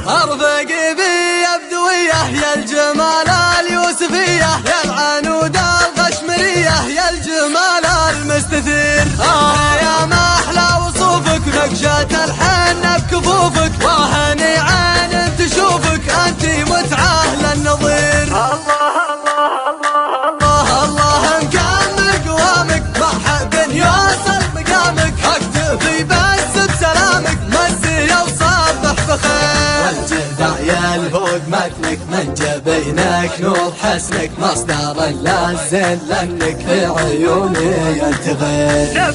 ارفقي بي يا بدوية يا الجمال اليوسفية يا العنود القشمرية يا الجمال المستثير. يا ما احلى وصوفك نقشة الحنة بكفوفك وهني عين تشوفك انت متعة للنظير. الله مكمل قوامك ما حد يوصل مقامك اكتفي بس بسلامك مسي وصبح بخير. والجدع يلفوق متنك من جبينك نور حسنك مصدر اللازم لانك في عيوني انت غير.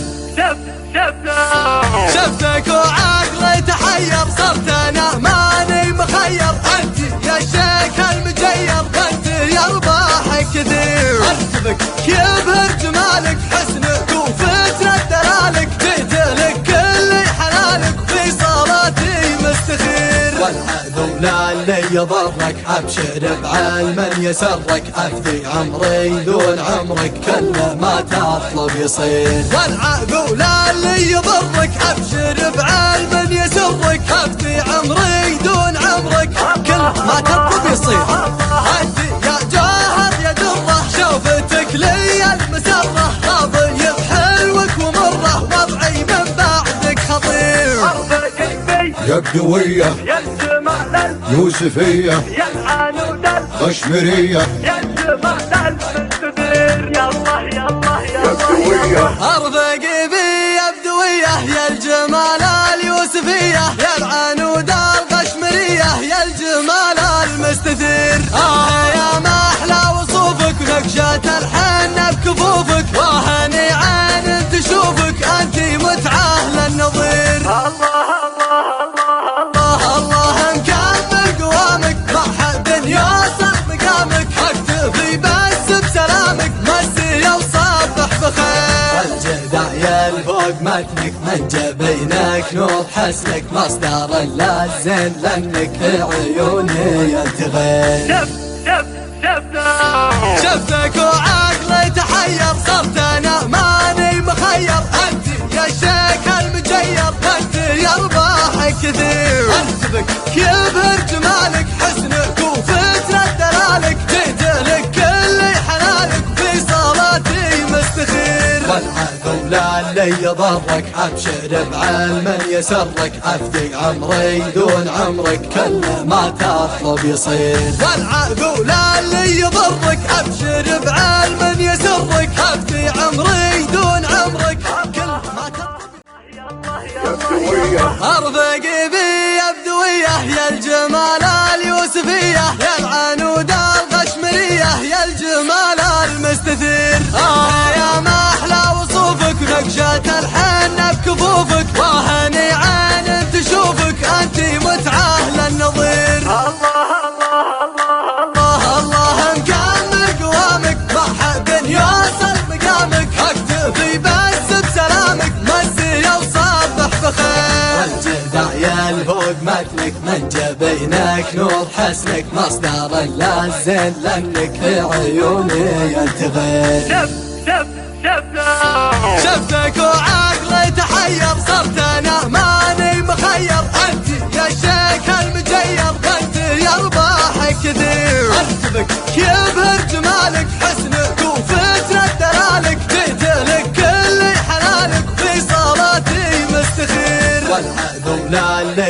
شفتك وعقلي تحير صرت انا ماني مخير انت يا شيخ المجير انت يا رباحك كثير. ارتبك يبهر جمالك حسنك وفترة دلالك جيت لك كل حلالك في صلاتي مستخير. والعذو لا اللي يضرك ابشر بعلم يسرك افدي عمري دون عمرك كل ما تطلب يصير. والعذو لا اللي يضرك ابشر بعلم يسرك افدي عمري دون عمرك كل ما تطلب يصير. انت يا جوهر يا دره شوفتك لي المسره راضي بحلوك ومره وضعي من بعدك خطير. يا بدوية يا الجمال يوسفية يا العنود قشمرية يا الجمال المستدير. يلا يلا يا بدوية ارفقي بي يا بدوية يا الجمال اليوسفية يا العنود القشمرية يا الجمال المستثير. يا ما احلى وصوفك نقشة الحنة بكفوفك وهني عين تشوفك انت متعة للنظير. الله مكمل قوامك ما حد يوصل مقامك اكتفي بس بسلامك مسي وصبح بخير. والجدع يلفوق متنك من جبينك نور حسنك مصدر اللازم لانك في عيوني انت غير. شفتك وعقلي تحير صرت انا ماني مخير انت يا شيخ المجير انت يا رباحك كثير. ارتبك يبهر جمالك حسنك وفترة دلالك جيت لك كل حلالك في صلاتي مستخير. والعذو لا اللي يضرك ابشر بعلم يسرك افدي عمري دون عمرك كل ما تطلب يصير. والعذو لا اللي يضرك ابشر بعلم يسرك افدي عمري دون عمرك كل ما تطلب. يا بدوية ارفقي بي يا بدوية يا الجمال اليوسفية يا العنود القشمرية يا الجمال المستثير. يا ما احلى وصوفك نقشة الحنة بكفوفك وهني عين تشوفك انت متعة للنظير. الله مكمل قوامك ما حد يوصل مقامك اكتفي بس بسلامك مسي وصبح بخير. والجدع يلفوق متنك من جبينك نور حسنك مصدر اللازم لانك في عيوني انت غير. شفتك وعقلي تحير صرت انا ماني مخير انت يا شيخ المجير انت يا رباحك كثير. ارتبك يبهر جمالك حسنك وفترة دلالك جيت لك كل حلالك في صلاتي مستخير. والعذو لا اللي